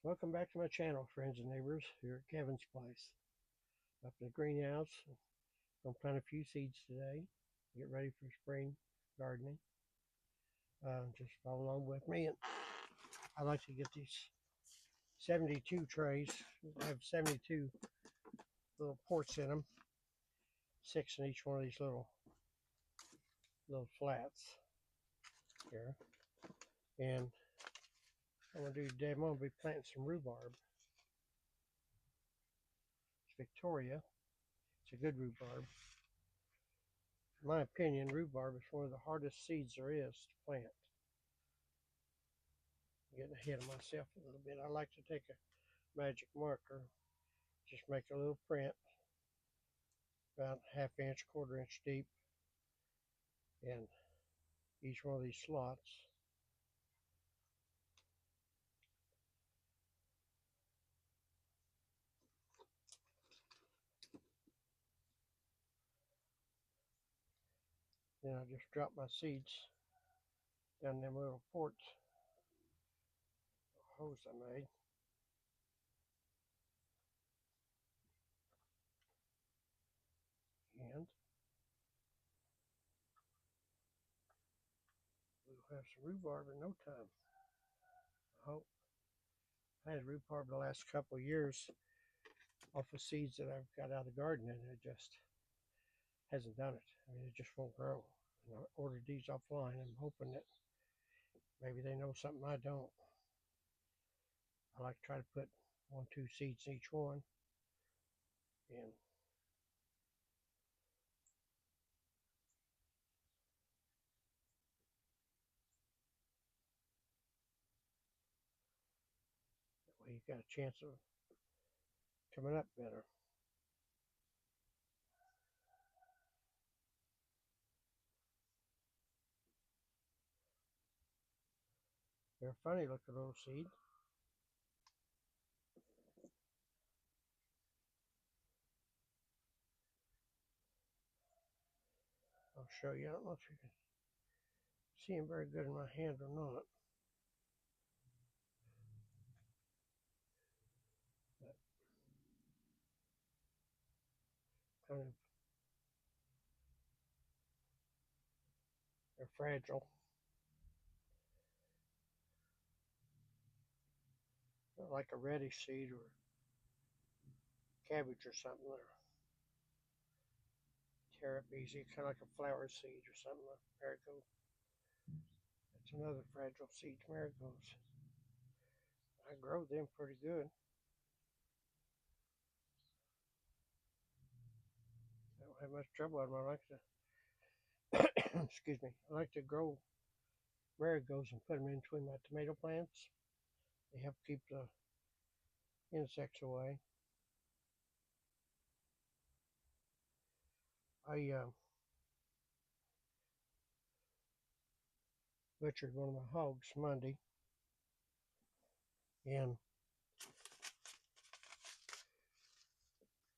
Welcome back to my channel, friends and neighbors, here at Kevin's place. Up in the greenhouse, I'm going to plant a few seeds today, get ready for spring gardening. Just follow along with me. And I like to get these 72 trays. I have 72 little ports in them, 6 in each one of these little flats here. And I'm going to do today, I'm going to be planting some rhubarb. It's Victoria. It's a good rhubarb. In my opinion, rhubarb is one of the hardest seeds there is to plant. Getting ahead of myself a little bit. I like to take a magic marker, just make a little print about ½ inch, ¼ inch deep in each one of these slots. Then I just drop my seeds down them little ports holes I made. And we'll have some rhubarb in no time, I hope. I had rhubarb the last couple of years off of seeds that I've got out of the garden, and it just hasn't done it. I mean, it just won't grow. And I ordered these offline. I'm hoping that maybe they know something I don't. I like to try to put 1-2 seeds in each one. And that way you've got a chance of coming up better. They're a funny looking little seed. I'll show you. I don't know if you can see them very good in my hand or not. But kind of, they're fragile. Not like a radish seed or cabbage or something. They'll tear up easy, kind of like a flower seed or something like marigold. That's another fragile seed, marigolds. I grow them pretty good. I don't have much trouble with them. I like to, excuse me, I like to grow marigolds and put them in between my tomato plants. They help keep the insects away. I butchered one of my hogs Monday, and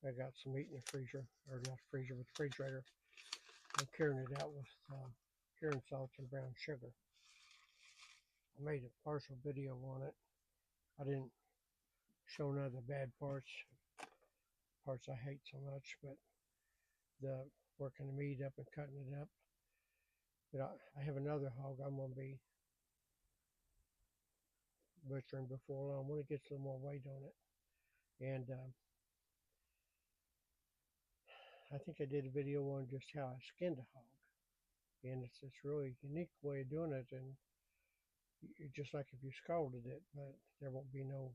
I got some meat in the freezer, or not freezer, but refrigerator. I'm curing it out with curing salt and brown sugar. I made a partial video on it. I didn't show none of the bad parts I hate so much, but the working the meat up and cutting it up. But I have another hog I'm going to be butchering before long when it gets a little more weight on it. And I think I did a video on just how I skinned a hog. And it's this really unique way of doing it. And just like if you scalded it, but there won't be no,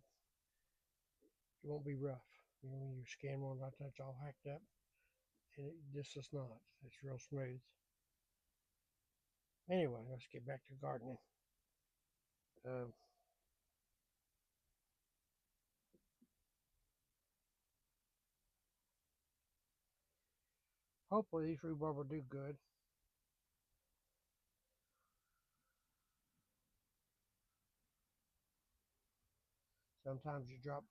it won't be rough. You know, when you skin one like that's all hacked up. And this is not. It's real smooth. Anyway, let's get back to gardening. Hopefully these rhubarb will do good. Sometimes you drop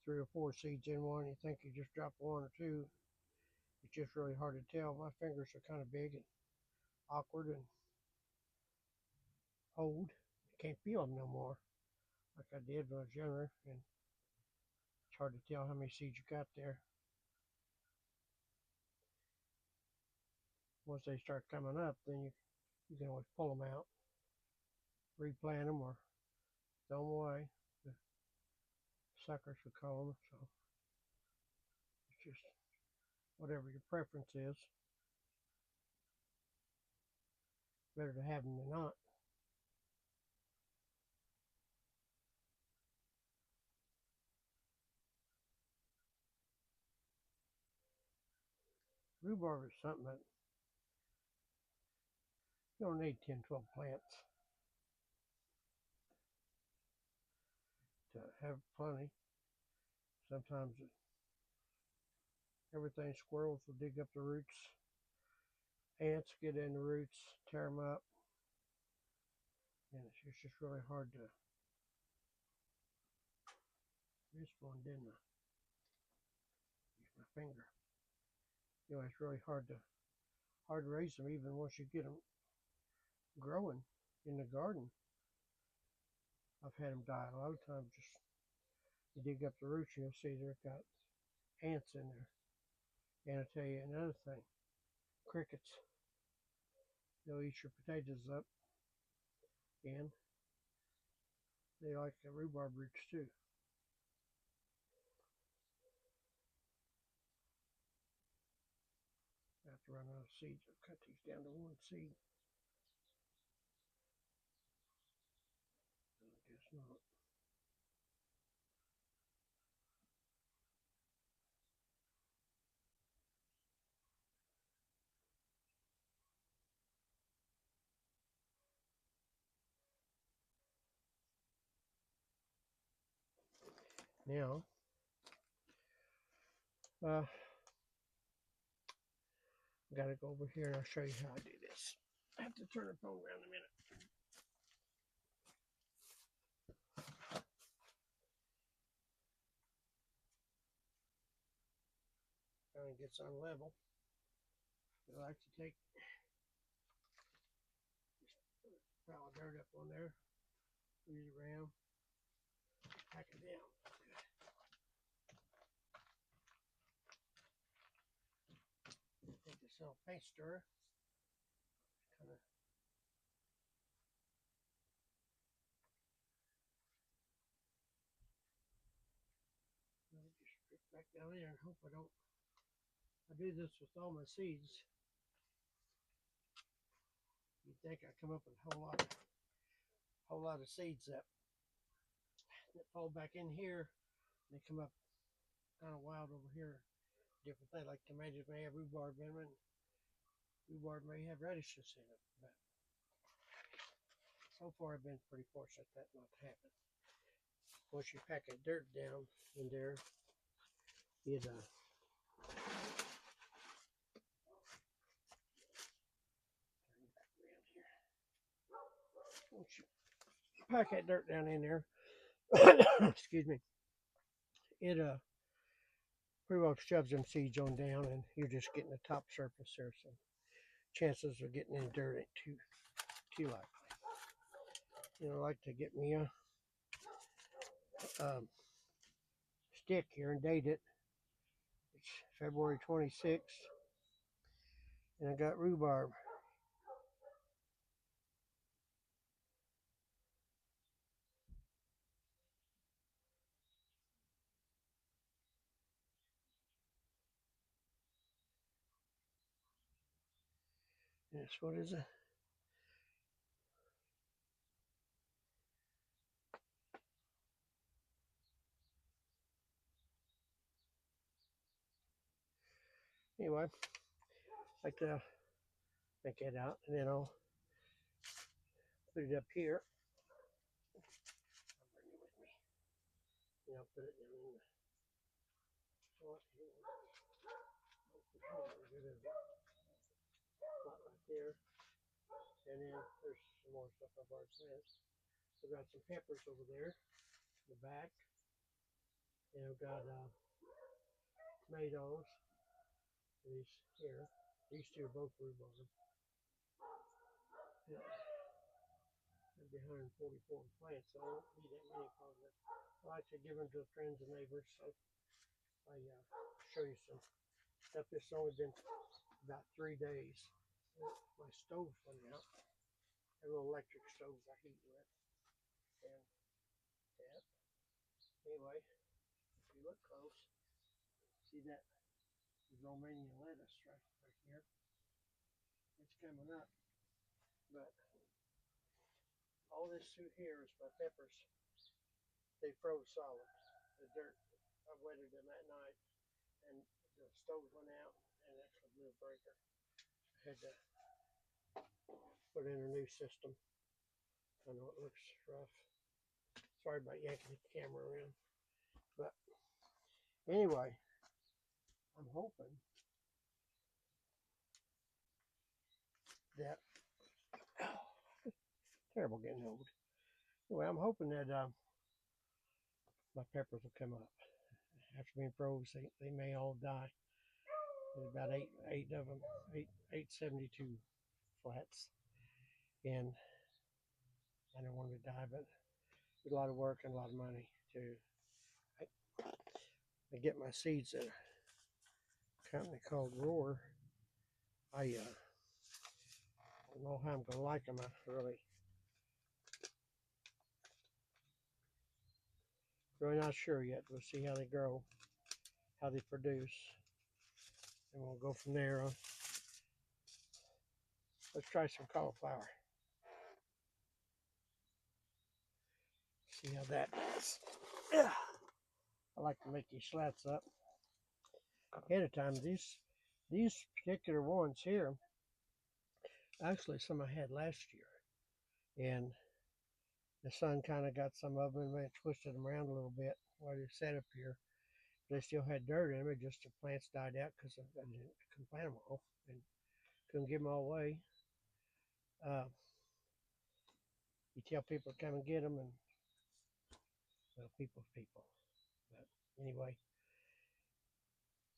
3 or 4 seeds in one, you think you just dropped 1 or 2. It's just really hard to tell. My fingers are kind of big and awkward and old. You can't feel them no more. like I did when I was younger, and it's hard to tell how many seeds you got there. Once they start coming up, then you can always pull them out, replant them, or throw them away. The suckers we call them. So it's just whatever your preference is. Better to have them than not. Rhubarb is something that you don't need 10, 12 plants to have plenty. Sometimes everything, squirrels will dig up the roots, ants get in the roots, tear them up, and it's just really hard to. This one didn't I? Use my finger. You know, it's really hard to raise them even once you get them growing in the garden. I've had them die a lot of times. Just you dig up the roots, and you'll see they've got ants in there. And I'll tell you another thing: crickets. They'll eat your potatoes up, and they like the rhubarb roots too. I have to run out of seeds. I've cut these down to one seed. I guess not. Now, I gotta go over here and I'll show you how I do this. I have to turn the phone around a minute. Kind of gets on level. I like to take this pile of dirt up on there, squeeze it around, pack it down. Take this little paint stirrer, kind of just strip back down there and hope I don't. I do this with all my seeds. You'd think I come up with a whole lot of seeds that fall back in here. They come up kind of wild over here. Different things like tomatoes may have rhubarb in them, and rhubarb may have radishes in it. But so far, I've been pretty fortunate that not to happen. Once you pack that dirt down in there, it once you pack that dirt down in there, excuse me, it pretty well shoves them seeds on down, and you're just getting the top surface there. So chances of getting any dirt ain't too likely. You know, I like to get me a stick here and date it. It's February 26th, and I got rhubarb. Yes, what is it? Anyway, I like to make that out, and then I'll put it up here. I'll bring it with me. And I'll put it down in the slot here. Spot right there. And then there's some more stuff I've already planted. I've got some peppers over there in the back. And I've got tomatoes. These here. These two are both rhubarb. Yeah. That'd be 144 plants, so I won't need that many probably. like to give them to friends and neighbors. So I show you some stuff. This has only been about 3 days. My stove went out. A little electric stove I heat with. And that. Anyway, if you look close, see that Romanian lettuce right here. It's coming up. But all this through here is my peppers. They froze solid. The dirt, I wetted them that night, and the stove went out, and that's a real breaker. I had to put in a new system. I know it looks rough. Sorry about yanking the camera around. But anyway, I'm hoping that, oh, terrible getting old. Anyway, I'm hoping that my peppers will come up. After being froze, they may all die. There's about eight of them, 872 flats. And I don't want them to die, but it's a lot of work and a lot of money to I get my seeds at a company called Roar. I don't know how I'm going to like them. I really not sure yet. We'll see how they grow, how they produce, and we'll go from there. Let's try some cauliflower. See how that does. Yeah. I like to make these slats up ahead of time. These particular ones here, actually some I had last year, and the sun kind of got some of them and twisted them around a little bit while they sat up here. They still had dirt in them, just the plants died out because I couldn't plant them all and couldn't give them all away. You tell people to come and get them, and well, people's people. But anyway,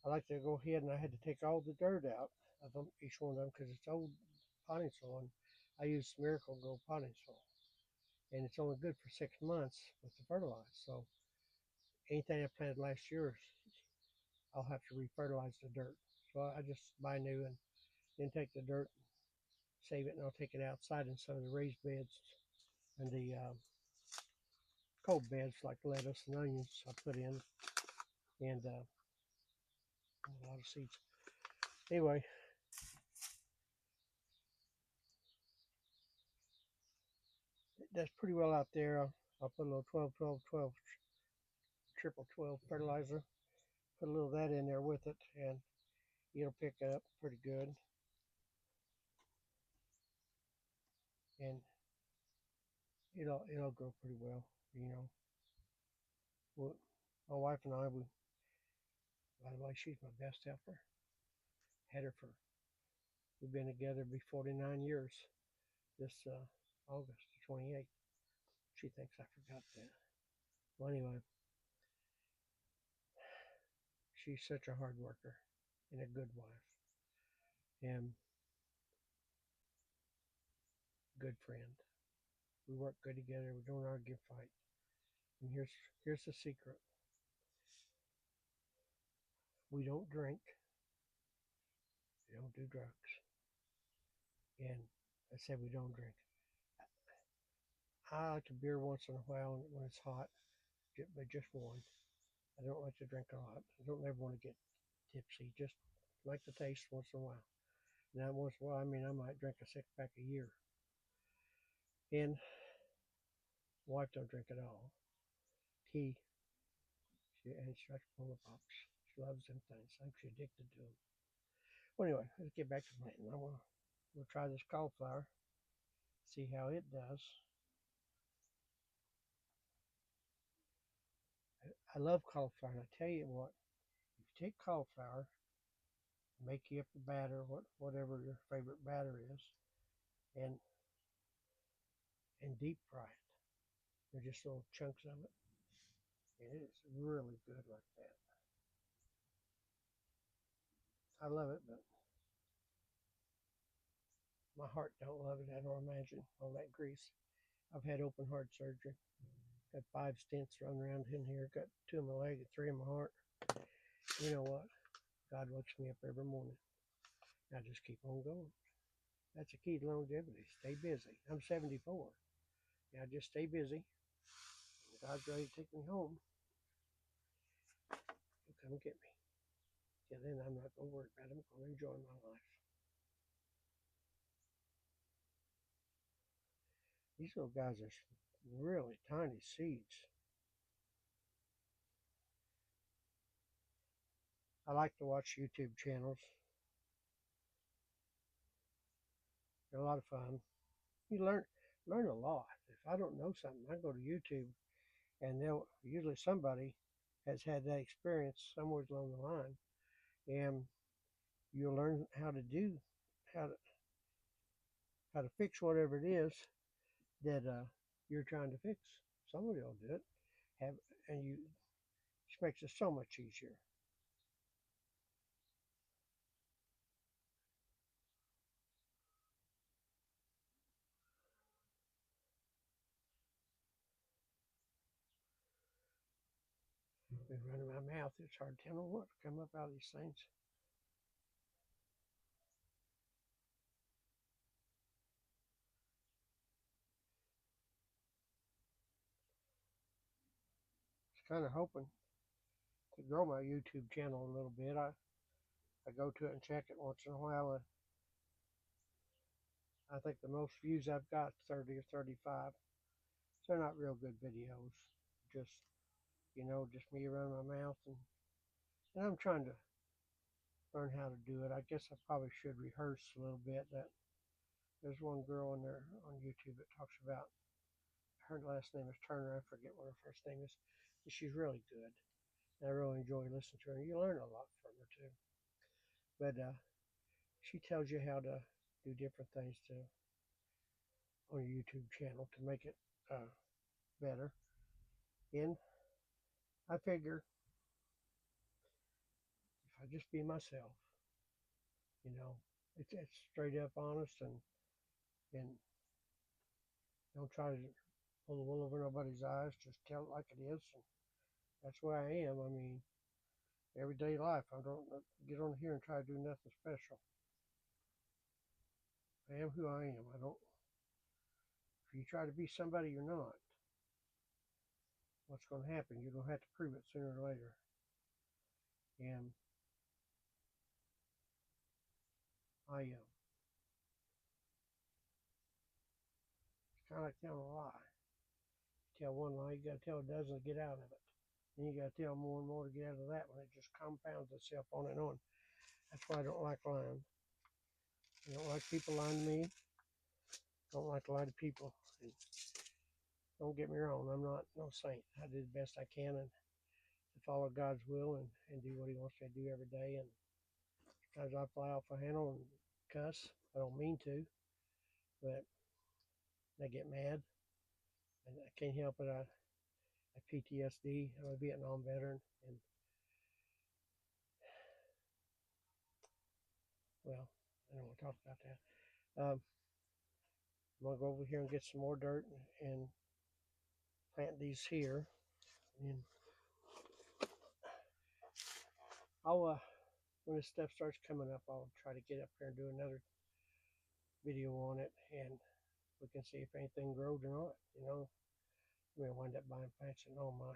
I like to go ahead and I had to take all the dirt out of them, each one of them, because it's old potting soil, and I use Miracle Grow potting soil, and it's only good for 6 months with the fertilizer. So anything I planted last year, I'll have to re-fertilize the dirt. So I just buy new and then take the dirt, save it, and I'll take it outside in some of the raised beds and the cold beds like lettuce and onions I put in, and a lot of seeds. Anyway, it does pretty well out there. I'll put a little 12, 12, 12, triple 12 fertilizer. Put a little of that in there with it, and it'll pick up pretty good. And it'll grow pretty well, you know. Well, my wife and I, by the way, she's my best helper. Had her for, we've been together be 49 years this August 28th. She thinks I forgot that. Well, anyway, she's such a hard worker and a good wife and good friend. We work good together. We don't argue, fight. And here's the secret. We don't drink. We don't do drugs. And I said we don't drink. I like a beer once in a while when it's hot, but just one. I don't like to drink a lot. I don't ever want to get tipsy. Just like the taste once in a while. Now once in a while, I mean, I might drink a 6-pack a year. And wife don't drink at all. Tea. And she likes Polar Pops. She loves them things. I think she's addicted to them. Well, anyway, let's get back to planting. We'll try this cauliflower. See how it does. I love cauliflower. And I tell you what, if you take cauliflower, make you up a batter, whatever your favorite batter is, and deep fry it. They're just little chunks of it. And it is really good like that. I love it, but my heart don't love it. I don't imagine all that grease. I've had open heart surgery, Got 5 stents running around in here. Got 2 in my leg and 3 in my heart. You know what? God wakes me up every morning. I just keep on going. That's the key to longevity. Stay busy. I'm 74. Yeah, just stay busy. God's ready to take me home. He'll come get me. Yeah, then I'm not going to worry about it. I'm going to enjoy my life. These little guys are really tiny seeds. I like to watch YouTube channels. They're a lot of fun. You learn a lot. If I don't know something, I go to YouTube, and they'll usually somebody has had that experience somewhere along the line, and you'll learn how to do how to how to fix whatever it is that you're trying to fix. Somebody will do it, have and you just makes it so much easier. Been running my mouth. It's hard to tell what come up out of these things. Just kind of hoping to grow my YouTube channel a little bit. I go to it and check it once in a while. I think the most views I've got 30 or 35. So they're not real good videos. Just just me running my mouth, and I'm trying to learn how to do it. I guess I probably should rehearse a little bit. That there's one girl in there on YouTube that talks about her last name is Turner. I forget what her first name is. But she's really good. And I really enjoy listening to her. You learn a lot from her too. But she tells you how to do different things to on your YouTube channel to make it better. And I figure if I just be myself, you know, it's straight up honest and don't try to pull the wool over nobody's eyes. Just tell it like it is. And that's where I am. I mean, everyday life. I don't get on here and try to do nothing special. I am who I am. I don't. If you try to be somebody you're not, what's going to happen? You're going to have to prove it sooner or later. And I am. It's kind of like telling a lie. You tell one lie, you got to tell a dozen to get out of it. Then you got to tell more and more to get out of that one. It just compounds itself on and on. That's why I don't like lying. I don't like people lying to me. I don't like to lie to people. And don't get me wrong, I'm not no saint. I do the best I can and to follow God's will and do what He wants me to do every day. And sometimes I fly off a handle and cuss. I don't mean to, but I get mad. And I can't help it. I PTSD. I'm a Vietnam veteran. And, well, I don't want to talk about that. I'm going to go over here and get some more dirt and plant these here. And I'll, when this stuff starts coming up, I'll try to get up here and do another video on it. And we can see if anything grows or not. You know, I'm going to wind up buying plants and oh my.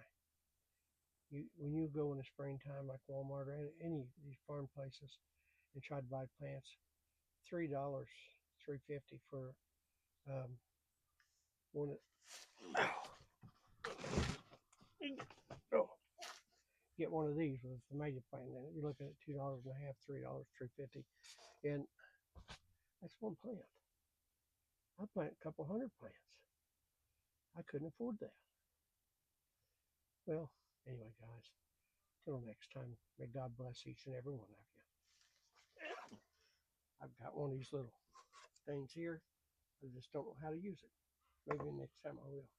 When you go in the springtime, like Walmart or any of these farm places, and try to buy plants, $3, $3.50 for one. Oh, get one of these with a tomato plant in it. You're looking at $2.50, $3, $3.50, and that's one plant. I plant a couple hundred plants. I couldn't afford that. Well, anyway, guys, till next time, may God bless each and every one of you. I've got one of these little things here. I just don't know how to use it. Maybe next time I will.